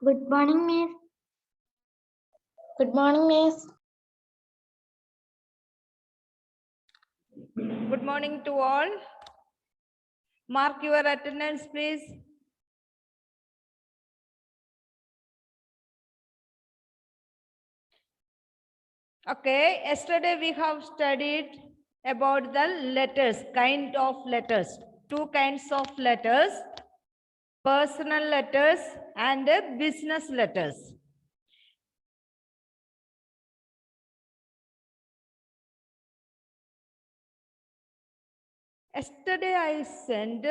Good morning, Miss. Good morning, Miss. Good morning to all. Mark your attendance, please. Okay, yesterday we have studied about the letters, kind of letters, two kinds of letters, personal letters and business letters. Yesterday I sent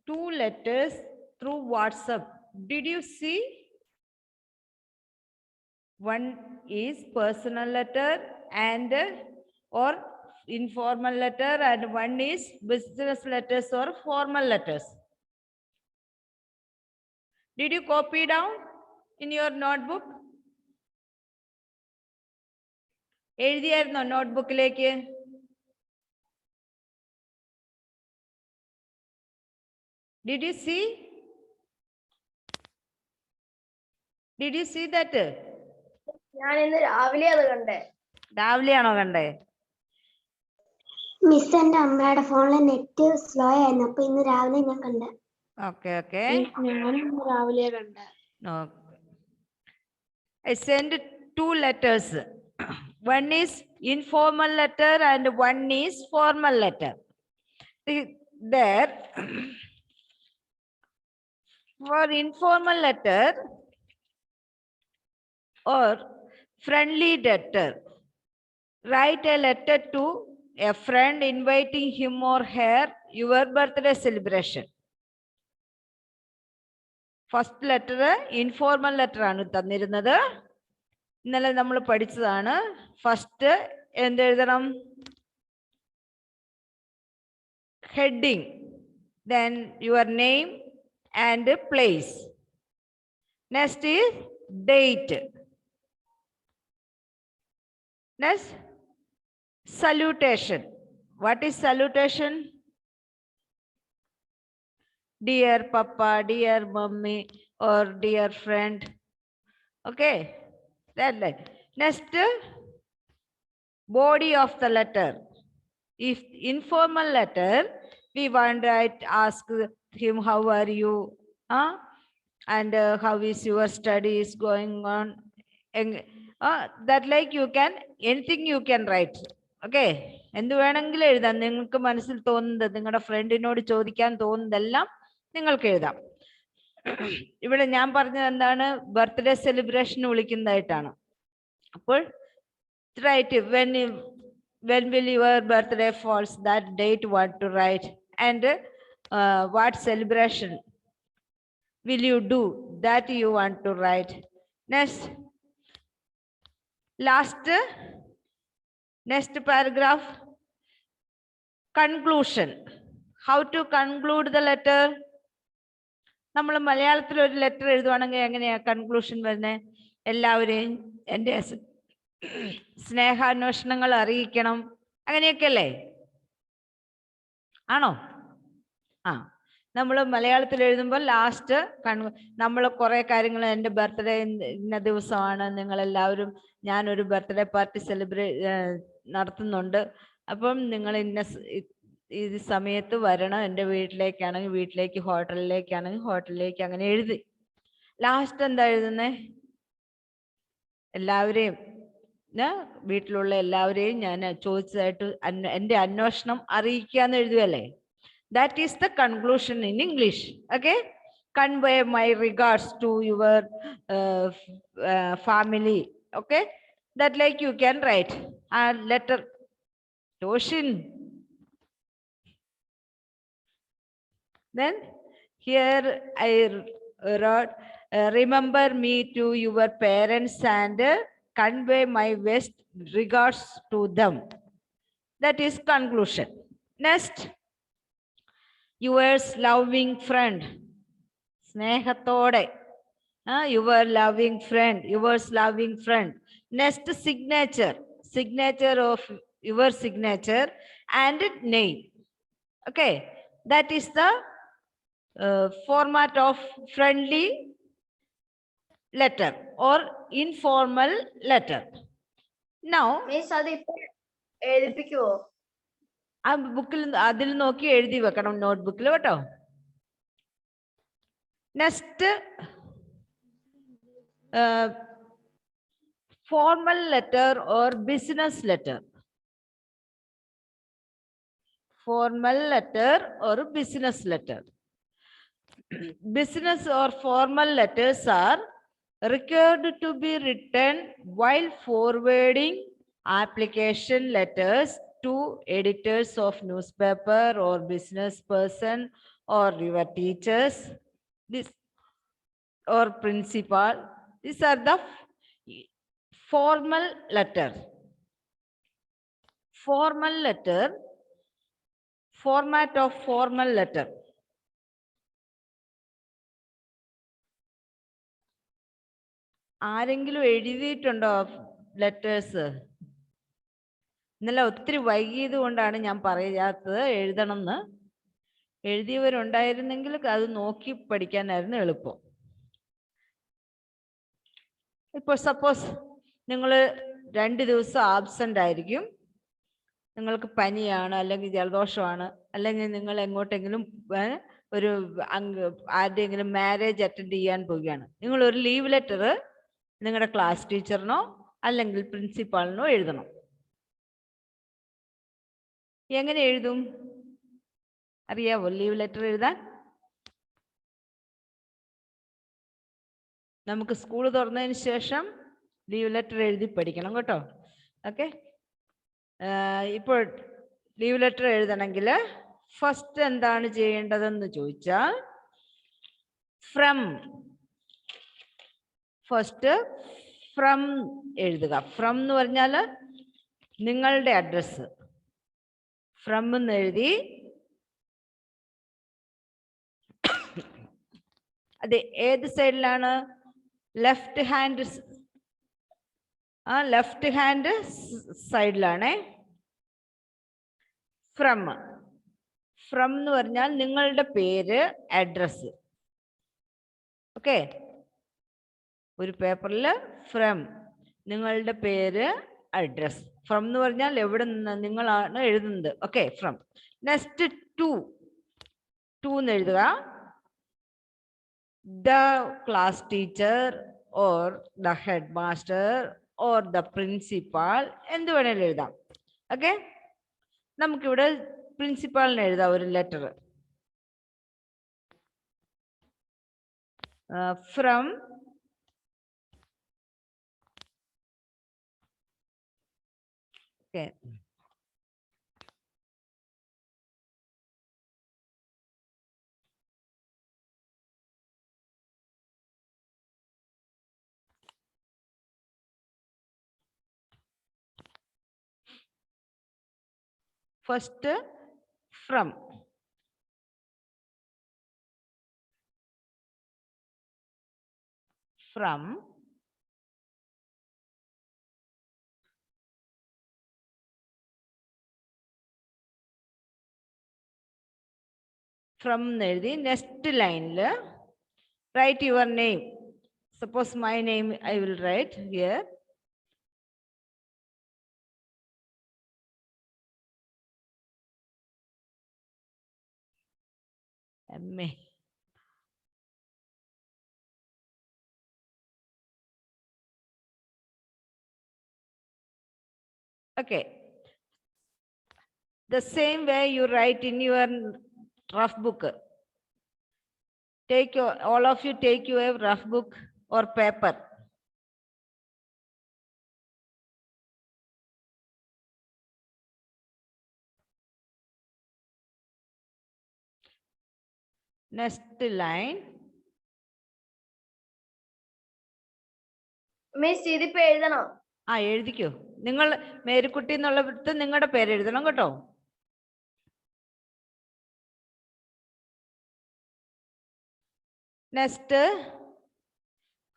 2 letters through WhatsApp. Did you see? One is personal letter and or informal letter, and one is business letters or formal letters. Did you copy down in your notebook? എഴുതിയായിരുന്നോ നോട്ട്ബുക്കിലേക്ക്? Did you see? Did you see that? ഞാൻ ഇന്ന് രാവിലെ അത് കണ്ടേ. രാവിലെയാണോ കണ്ടേ? Miss എന്റെ അമ്മയുടെ ഫോണിലെ net slow ആയിരുന്നു, അപ്പൊ ഇന്ന് രാവിലെ ഞാൻ കണ്ടേ. Okay, okay. ഞാൻ ഇന്ന് രാവിലെ കണ്ടേ. I sent 2 letters. One is informal letter and one is formal letter. There, for informal letter or friendly letter, write a letter to a friend inviting him or her your birthday celebration. First letter informal letter ആണ് തന്നിരുന്നത്. ഇന്നലെ നമ്മൾ പഠിച്ചതാണ്. First എന്തെഴുതണം? Heading, then your name and place. Next is date. Next, salutation. What is salutation? Dear Papa, dear Mummy, or dear friend. Okay, that like. Next, body of the letter. If informal letter, we want to ask him, how are you? And how is your studies going on? That like you can, anything you can write. Okay. എന്ത് വേണമെങ്കിലും എഴുതാം. നിങ്ങൾക്ക് മനസ്സിൽ തോന്നുന്നത്, നിങ്ങളുടെ ഫ്രണ്ടിനോട് ചോദിക്കാൻ തോന്നുന്നതെല്ലാം നിങ്ങൾക്ക് എഴുതാം. ഇവിടെ ഞാൻ പറഞ്ഞത് എന്താണ്? ബർത്ത്ഡേ സെലിബ്രേഷൻ വിളിക്കുന്നതായിട്ടാണ്. അപ്പോൾ right when will your birthday falls, that date what to write, and what celebration will you do, that you want to write. Next, next paragraph, conclusion. How to conclude the letter? നമ്മൾ മലയാളത്തിൽ ഒരു letter എഴുതുവാണെങ്കിൽ എങ്ങനെയാ conclusion വരുന്നത്? എല്ലാവരെയും എൻ്റെ സ്നേഹാന്വേഷണങ്ങൾ അറിയിക്കണം, അങ്ങനെയൊക്കെ അല്ലേ? ആണോ? നമ്മൾ മലയാളത്തിൽ എഴുതുമ്പോൾ ലാസ്റ്റ് നമ്മൾ കുറെ കാര്യങ്ങൾ, എൻ്റെ ബർത്ത്ഡേ ഇന്ന ദിവസമാണ്, നിങ്ങളെല്ലാവരും, ഞാനൊരു ബർത്ത്ഡേ പാർട്ടി നടത്തുന്നുണ്ട്, അപ്പം നിങ്ങൾ ഇന്ന ഈ സമയത്ത് വരണം, എൻ്റെ വീട്ടിലേക്കാണെങ്കിൽ വീട്ടിലേക്ക്, ഹോട്ടലിലേക്കാണെങ്കിൽ ഹോട്ടലിലേക്ക്, അങ്ങനെ എഴുതി ലാസ്റ്റ് എന്താ എഴുതുന്നേ? എല്ലാവരെയും, വീട്ടിലുള്ള എല്ലാവരെയും ഞാൻ ചോദിച്ചതായിട്ട് എൻ്റെ അന്വേഷണം അറിയിക്കാന്ന് എഴുതുകയല്ലേ? That is the conclusion in English. Okay, convey my regards to your family. Okay, that like you can write a letter. Toshin. Then here I wrote, remember me to your parents and convey my best regards to them. That is conclusion. Next, yours loving friend. Snehathode. Your loving friend. Yours loving friend. Next, signature. Signature of your signature and name. Okay, that is the format of friendly letter or informal letter. Now, miss അത് ഇപ്പൊ എഴുതിപ്പിക്കുവോ? ആ ബുക്കിൽ അതിൽ നോക്കി എഴുതി വെക്കണം നോട്ട്ബുക്കിൽ കേട്ടോ. Next formal letter or business letter. Formal letter or business letter. Business or formal letters are required to be written while forwarding application letters to editors of newspaper or business person or your teachers, this or principal. These are the formal letter. Formal letter, format of formal letter. ആരെങ്കിലും എഴുതിയിട്ടുണ്ടോ letters? ഇന്നലെ ഒത്തിരി വൈകിയത് കൊണ്ടാണ് ഞാൻ പറയാത്തത് എഴുതണം എന്ന്. എഴുതിയവരുണ്ടായിരുന്നെങ്കിൽ അത് നോക്കി പഠിക്കാനായിരുന്നു എളുപ്പം. ഇപ്പോൾ സപ്പോസ് നിങ്ങൾ 2 ദിവസം ആബ്സെന്റ് ആയിരിക്കും, നിങ്ങൾക്ക് പനിയാണ് അല്ലെങ്കിൽ ജലദോഷമാണ്, അല്ലെങ്കിൽ നിങ്ങൾ എങ്ങോട്ടെങ്കിലും ഒരു ആരുടെയെങ്കിലും മാരേജ് അറ്റൻഡ് ചെയ്യാൻ പോവുകയാണ്. നിങ്ങൾ ഒരു ലീവ് ലെറ്റർ നിങ്ങളുടെ ക്ലാസ് ടീച്ചറിനോ അല്ലെങ്കിൽ പ്രിൻസിപ്പാളിനോ എഴുതണം. എങ്ങനെ എഴുതും അറിയാവോ? ലീവ് ലെറ്റർ എഴുതാൻ നമുക്ക് സ്കൂൾ തുറന്നതിന് ശേഷം ലീവ് ലെറ്റർ എഴുതി പഠിക്കണം കേട്ടോ. ഓക്കെ, ഇപ്പോൾ ലീവ് ലെറ്റർ എഴുതണമെങ്കിൽ ഫസ്റ്റ് എന്താണ് ചെയ്യേണ്ടതെന്ന് ചോദിച്ചാൽ ഫ്രം, ഫസ്റ്റ് ഫ്രം എഴുതുക. ഫ്രം എന്ന് പറഞ്ഞാൽ നിങ്ങളുടെ അഡ്രസ്സ്. ഫ്രം എന്ന് എഴുതി അത് ഏത് സൈഡിലാണ്? ലെഫ്റ്റ് ഹാൻഡ് ലെഫ്റ്റ് ഹാൻഡ് സൈഡിലാണേ ഫ്രം. ഫ്രം എന്ന് പറഞ്ഞാൽ നിങ്ങളുടെ പേര്, അഡ്രസ്. ഓക്കെ, ഒരു പേപ്പറിൽ ഫ്രം നിങ്ങളുടെ പേര്, അഡ്രസ്. ഫ്രം എന്ന് പറഞ്ഞാൽ എവിടെ നിന്ന് നിങ്ങളാണ് എഴുതുന്നത്. Okay, from. Next to, to എന്ന് എഴുതുക. The class teacher or the head master or the principal, എന്ത് വേണേലും എഴുതാം. ഓക്കെ, നമുക്കിവിടെ പ്രിൻസിപ്പാളിന് എഴുതാം ഒരു letter. From first from. From എഴുതി നെക്സ്റ്റ് ലൈനിൽ write your name. Suppose my name I will write here. MA. Okay, the same way you write in your rough book. Take your, all of you take your rough book or paper. Next line. Miss ഇതിപ്പോ എഴുതണോ? എഴുതിക്കോ. നിങ്ങൾ മേരിക്കുട്ടി എന്നുള്ളടുത്ത് നിങ്ങളുടെ പേര് എഴുതണം കേട്ടോ. Next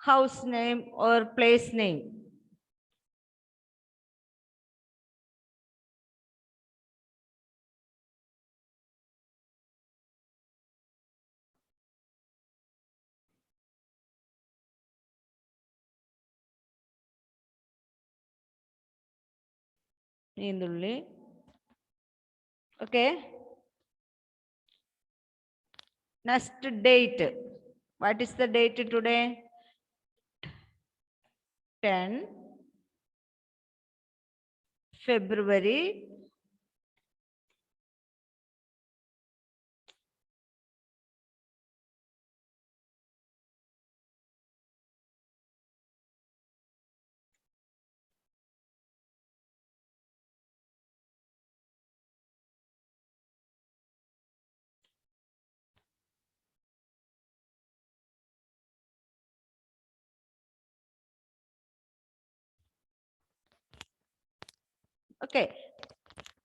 house name or place name. നീന്തുള്ളി. Okay. Next date. What is the date today? 10 February 2022. Okay.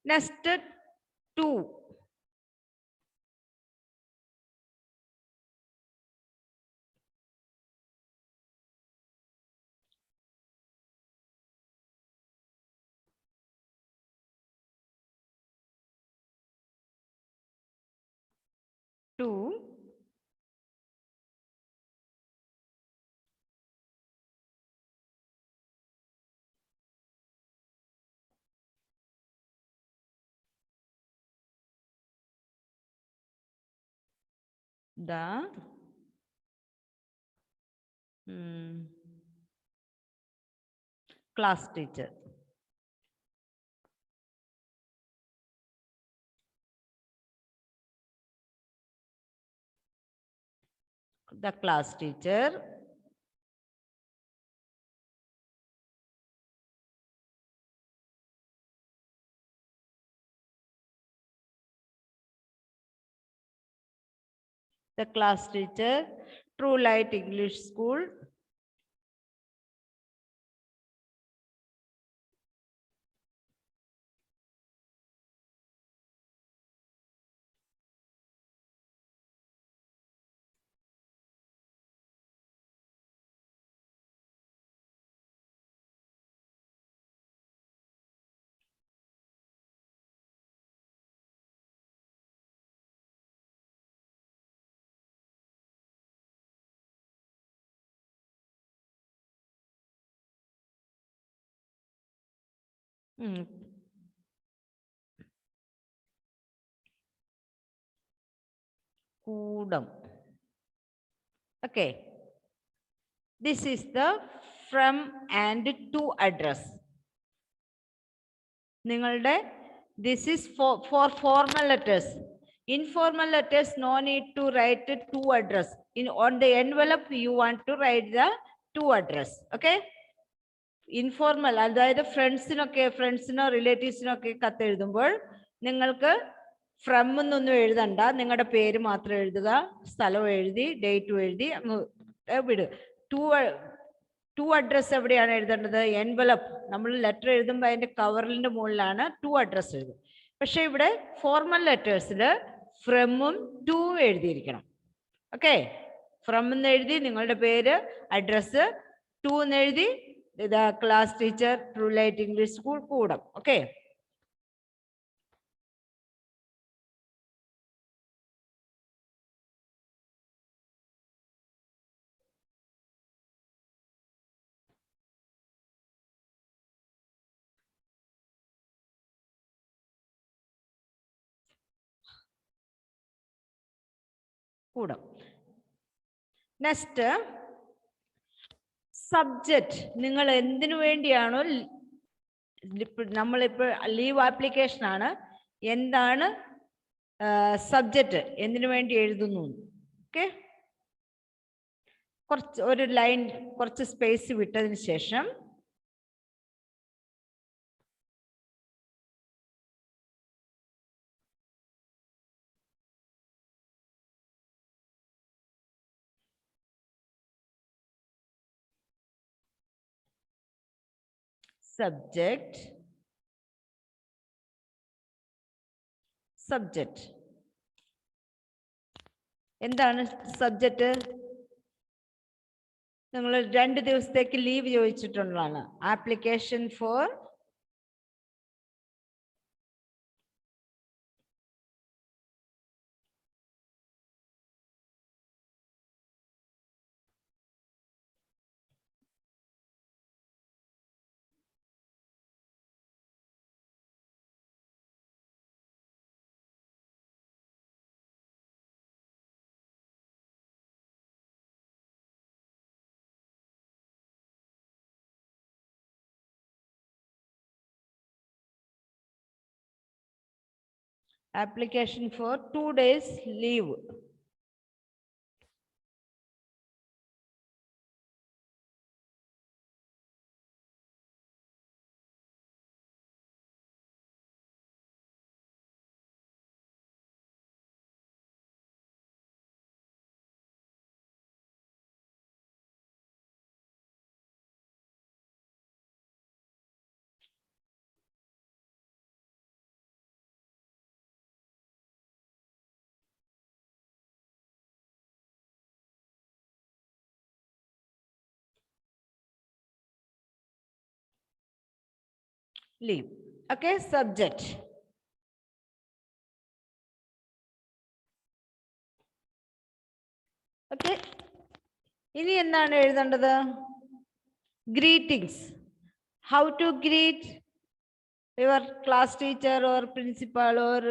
Next 2. The class teacher. The class teacher True Light English School. Kudam. Okay. This is the from and to address. This is for formal letters. Informal letters, no need to write to address. On the envelope, you want to write the to address. Okay. Informal, അതായത് ഫ്രണ്ട്സിനോ റിലേറ്റീവ്സിനോ ഒക്കെ കത്ത് എഴുതുമ്പോൾ നിങ്ങൾക്ക് from എന്നൊന്നും എഴുതണ്ട, നിങ്ങളുടെ പേര് മാത്രം എഴുതുക, സ്ഥലം എഴുതി ഡേറ്റും എഴുതി അങ്ങ് വിടുക. ടു അഡ്രസ് എവിടെയാണ് എഴുതേണ്ടത്? എൻവലപ്പ്. നമ്മൾ ലെറ്റർ എഴുതുമ്പോൾ അതിന്റെ കവറിന്റെ മുകളിലാണ് ടു അഡ്രസ് എഴുതും. പക്ഷെ ഇവിടെ ഫോർമൽ ലെറ്റേഴ്സിൽ ഫ്രമും ടൂവും എഴുതിയിരിക്കണം. ഓക്കെ. ഫ്രം എന്ന് എഴുതി നിങ്ങളുടെ പേര്, അഡ്രസ്, ടു എന്ന് എഴുതി the class teacher, True Light English School, Kudam. Okay. Kudam. Next, subject. നിങ്ങൾ എന്തിനു വേണ്ടിയാണോ, നമ്മളിപ്പോൾ ലീവ് ആപ്ലിക്കേഷൻ ആണ്, എന്താണ് സബ്ജക്റ്റ്, എന്തിനു വേണ്ടി എഴുതുന്നു. ഓക്കെ. ഒരു ലൈൻ കുറച്ച് സ്പേസ് വിട്ടതിന് ശേഷം സബ്ജക്റ്റ്. എന്താണ് സബ്ജക്റ്റ്? നിങ്ങൾ 2 ദിവസത്തേക്ക് ലീവ് ചോദിച്ചിട്ടുള്ളതാണ്. Application for application for 2 days leave. Leave. Okay, subject. Okay. ഇനി എന്താണ് എഴുതേണ്ടത്? Greetings. How to greet your class teacher or principal or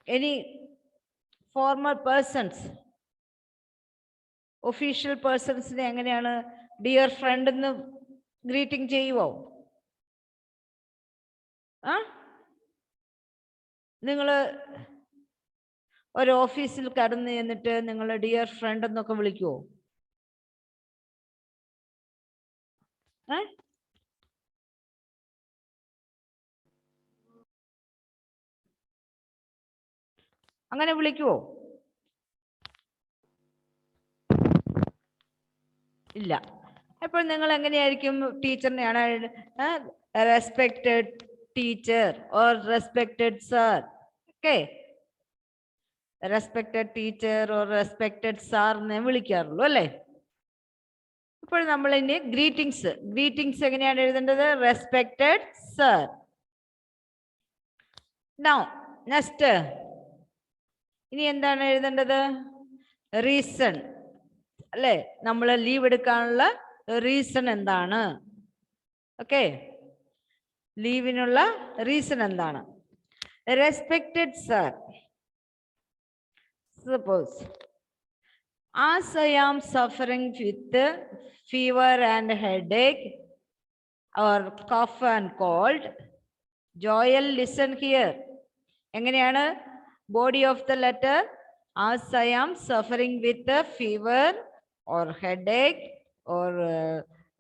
any formal persons, official persons എങ്ങനെയാണ് dear friend എന്ന് ഗ്രീറ്റിംഗ് ചെയ്യുവോ? നിങ്ങൾ ഒരു ഓഫീസിൽ കടന്നു ചെന്നിട്ട് നിങ്ങൾ ഡിയർ ഫ്രണ്ട് എന്നൊക്കെ വിളിക്കുവോ? അങ്ങനെ വിളിക്കുവോ? ഇല്ല. അപ്പോൾ നിങ്ങൾ എങ്ങനെയായിരിക്കും ടീച്ചറിനെയാണ് respected teacher or respected sir? Okay, respected teacher or respected sir എന്ന് വിളിക്കാറുള്ളൂ അല്ലേ? ഇപ്പോൾ നമ്മൾ ഇനി ഗ്രീറ്റിംഗ്സ് എങ്ങനെയാണ് എഴുതേണ്ടത്? Respected sir. നൗ നെക്സ്റ്റ് ഇനി എന്താണ് എഴുതേണ്ടത്? റീസൺ അല്ലേ? നമ്മൾ ലീവ് എടുക്കാനുള്ള റീസൺ എന്താണ്? ഓക്കെ, ലീവിനുള്ള റീസൺ എന്താണ്? Respected sir, suppose as I am suffering with fever and headache or cough and cold, Joel, listen here. എങ്ങനെയാണ് body of the letter? As I am suffering with the fever or headache or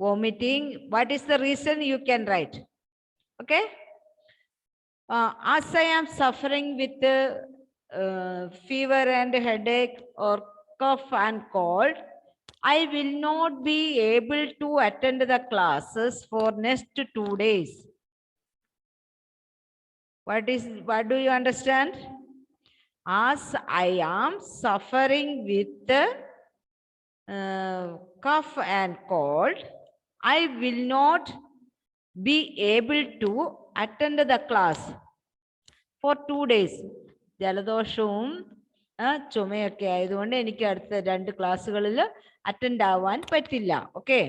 vomiting, what is the reason? You can write. Okay, as I am suffering with fever and headache or cough and cold, I will not be able to attend the classes for next 2 days. What do you understand? As I am suffering with cough and cold, I will not be able to attend the class for 2 days. ജലദോഷവും ചുമയൊക്കെ ആയതുകൊണ്ട് എനിക്ക് അടുത്ത 2 ക്ലാസ്സുകളിൽ attend ആവാൻ പറ്റില്ല. Okay,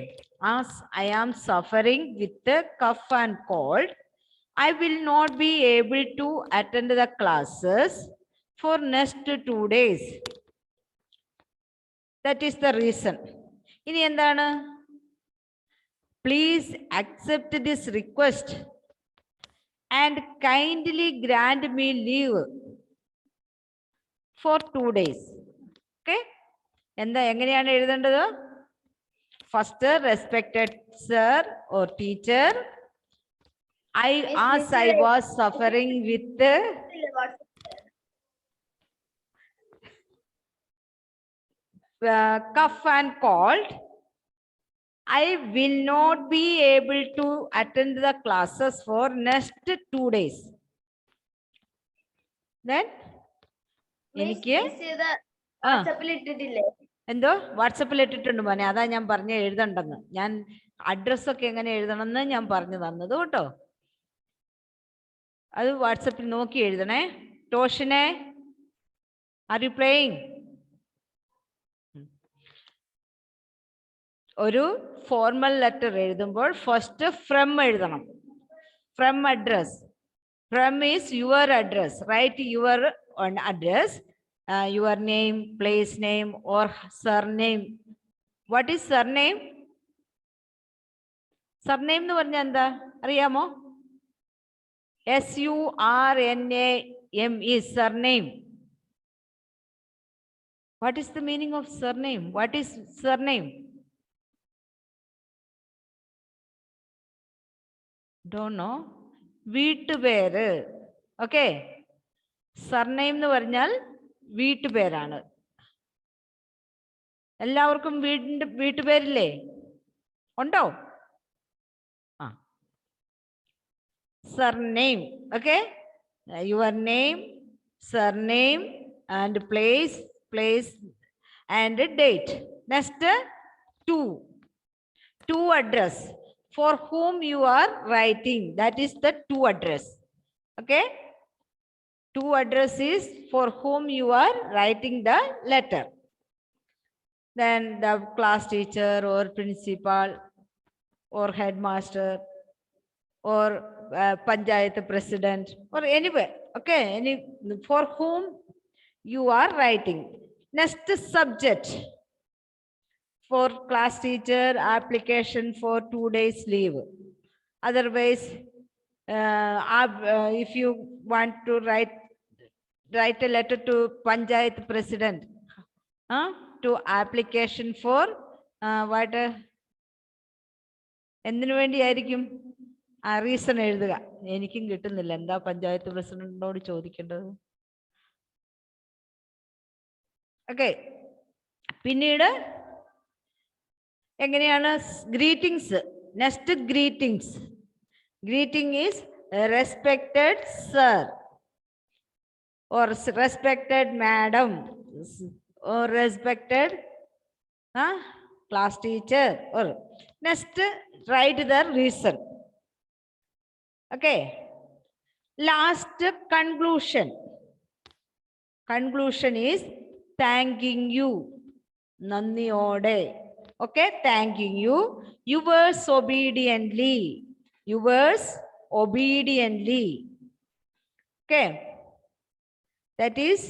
as I am suffering with cough and cold, I will not be able to attend the classes for next 2 days. That is the reason. ഇനി എന്താണ്? Please accept this request and kindly grant me leave for 2 days. Okay, എങ്ങനെയാണ് എഴുതേണ്ടത്? First respected sir or teacher, as I was suffering with cough and cold, I will not be able to attend the classes for next 2 days. Then എനിക്ക് എന്തോ വാട്സപ്പിൽ ഇട്ടിട്ടുണ്ട് മോനെ, അതാ ഞാൻ പറഞ്ഞ എഴുതണ്ടെന്ന്. ഞാൻ അഡ്രസ്സൊക്കെ എങ്ങനെ എഴുതണമെന്ന് ഞാൻ പറഞ്ഞു തന്നത് കേട്ടോ. അത് വാട്സപ്പിൽ നോക്കി എഴുതണേ. ടോഷിനെ, ആർ യു പ്ലേയിങ്? ഒരു ഫോർമൽ ലെറ്റർ എഴുതുമ്പോൾ ഫസ്റ്റ് ഫ്രം എഴുതണം. From address. From is your address. Write your address, your name, place name or surname. What is surname? Surname എന്ന് പറഞ്ഞാൽ എന്താ അറിയാമോ? S-U-R-N-A-M is surname. What is the meaning of surname? What is surname? Don't know. വീട്ടുപേര്. Okay. Surname എന്ന് പറഞ്ഞാൽ വീട്ടുപേരാണ്. എല്ലാവർക്കും വീട്ടുപേരില്ലേ? ഉണ്ടോ? Surname. Okay. Your name, surname, and place and date. Next, to address. For whom you are writing, that is the to address. Okay. To address is for whom you are writing the letter. Then the class teacher or principal or headmaster or panchayat president or anywhere. Okay. For whom you are writing. Next, subject. For class teacher, application for 2 days leave. Otherwise, if you want to write a letter to panchayat president, to application for what? എന്തിനു വേണ്ടിയായിരിക്കും? ആ reason എഴുതുക. എനിക്കും കിട്ടുന്നില്ല. എന്താ പഞ്ചായത്ത് പ്രസിഡന്റിനോട് ചോദിക്കേണ്ടത്? Okay. പിന്നീട് എങ്ങനെയാണ് greetings? Next greetings. Greeting is respected sir or respected madam or respected class teacher. Or next, write the reason. Okay. Last, conclusion. Conclusion is thanking you. Nandiyode. Okay, thanking you. Yours obediently. Yours obediently. Okay. That is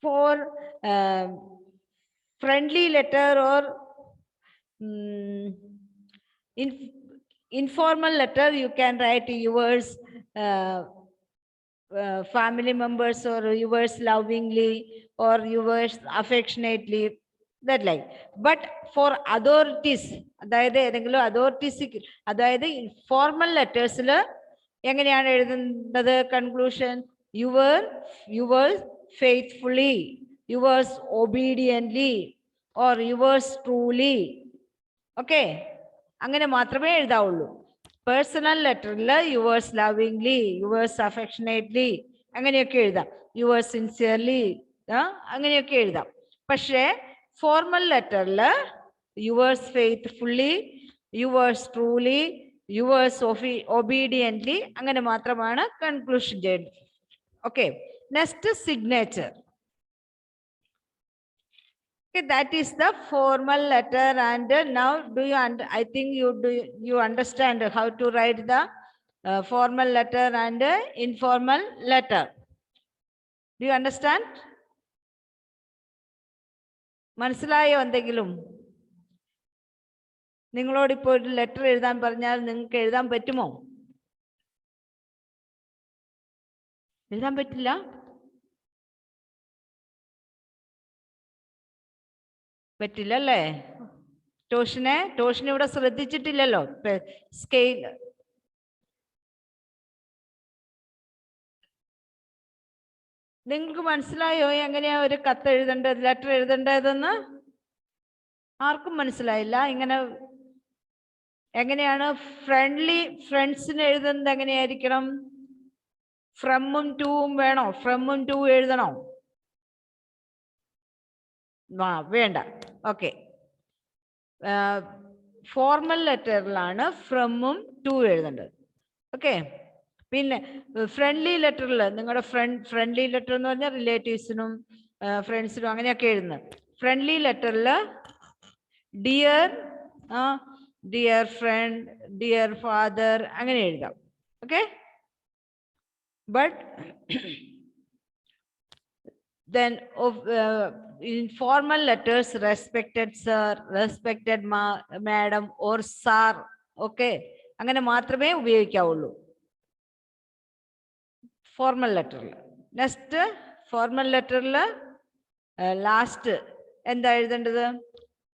for friendly letter or informal letter. You can write yours family members or yours lovingly or yours affectionately. That like. But for authorities, അതായത് ഏതെങ്കിലും authorities, അതായത് formal ലെറ്റേഴ്സിൽ എങ്ങനെയാണ് എഴുതുന്നത്? Conclusion yours faithfully, yours obediently or yours truly. Okay, അങ്ങനെ മാത്രമേ എഴുതാവുള്ളൂ. Personal ലെറ്ററിൽ യുവേഴ്സ് ലവിംഗ്ലി, യുവേഴ്സ് അഫെക്ഷനേറ്റ്ലി അങ്ങനെയൊക്കെ എഴുതാം. യുവേഴ്സ് സിൻസിയർലി അങ്ങനെയൊക്കെ എഴുതാം. പക്ഷേ ഫോർമൽ ലെറ്ററിൽ yours faithfully, yours truly, yours obediently അങ്ങനെ മാത്രമാണ് കൺക്ലൂഷൻ ചെയ്യുന്നത്. Okay. Next, signature. Okay, that is the formal letter. And now I think you understand how to write the formal letter and informal letter. Do you understand? മനസ്സിലായോ? എന്തെങ്കിലും നിങ്ങളോട് ഇപ്പോൾ ഒരു letter എഴുതാൻ പറഞ്ഞാൽ നിങ്ങൾക്ക് എഴുതാൻ പറ്റുമോ? എഴുതാൻ പറ്റില്ല. പറ്റില്ല അല്ലേ? ടോഷിനെ ഇവിടെ ശ്രദ്ധിച്ചിട്ടില്ലല്ലോ. സ്കെയിൽ നിങ്ങൾക്ക് മനസ്സിലായോ എങ്ങനെയാ ഒരു കത്ത് എഴുതേണ്ടത്, ലെറ്റർ എഴുതേണ്ടതെന്ന്? ആർക്കും മനസ്സിലായില്ല. എങ്ങനെയാണ് ഫ്രണ്ട്സിന് എഴുതുന്നത്? എങ്ങനെയായിരിക്കണം? ഫ്രമും ടൂവും വേണോ? ഫ്രമും ടു എഴുതണോ? വേണ്ട. ഓക്കെ. ഫോർമൽ ലെറ്ററിലാണ് ഫ്രമും ടു എഴുതേണ്ടത്. ഓക്കെ. പിന്നെ ഫ്രണ്ട്ലി ലെറ്ററിൽ നിങ്ങളുടെ ഫ്രണ്ട്ലി ലെറ്റർ എന്ന് പറഞ്ഞാൽ റിലേറ്റീവ്സിനും ഫ്രണ്ട്സിനും അങ്ങനെയൊക്കെ എഴുതുന്നത്. ഫ്രണ്ട്ലി ലെറ്ററിൽ ഡിയർ ഫ്രണ്ട്, ഡിയർ ഫാദർ അങ്ങനെ എഴുതാം. Okay. But then in formal letters, respected sir, respected madam or sir. Okay, അങ്ങനെ മാത്രമേ ഉപയോഗിക്കാവുള്ളൂ ഫോർമൽ ലെറ്ററിൽ. നെക്സ്റ്റ് ഫോർമൽ ലെറ്ററിൽ ലാസ്റ്റ് എന്താ എഴുതേണ്ടത്?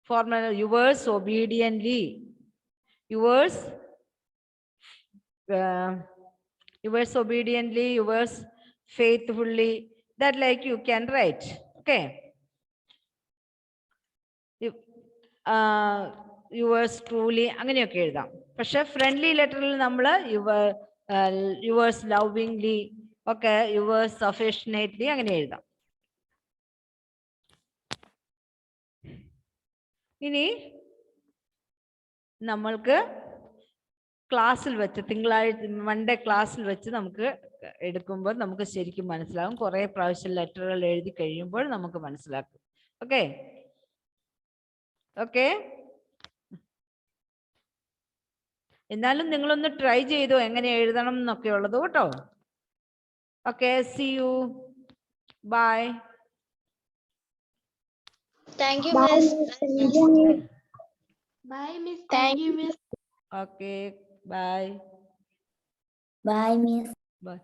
Formal yours obediently, yours obediently, yours faithfully, that like you can write. Okay, yours truly അങ്ങനെയൊക്കെ എഴുതാം. പക്ഷെ ഫ്രണ്ട്ലി ലെറ്ററിൽ നമ്മൾ യുവേഴ്സ് ലവിംഗ്ലി ഒക്കെ, യുവേഴ്സ് അഫേഷനേറ്റ്ലി അങ്ങനെ എഴുതാം. ഇനി നമ്മൾക്ക് ക്ലാസ്സിൽ വെച്ച് തിങ്കളാഴ്ച മൺഡേ ക്ലാസ്സിൽ വെച്ച് നമുക്ക് എടുക്കുമ്പോൾ നമുക്ക് ശരിക്കും മനസ്സിലാകും. കുറേ പ്രാവശ്യം ലെറ്ററുകൾ എഴുതി കഴിയുമ്പോൾ നമുക്ക് മനസ്സിലാക്കും. ഓക്കെ ഓക്കെ എന്നാലും നിങ്ങളൊന്ന് ട്രൈ ചെയ്തോ എങ്ങനെ എഴുതണം എന്നൊക്കെ ഉള്ളത് കേട്ടോ. Okay, see you, bye. Thank you Bye, miss. Miss. Thank you, Miss. Bye miss. Thank you miss. Okay, bye Bye, Miss. By.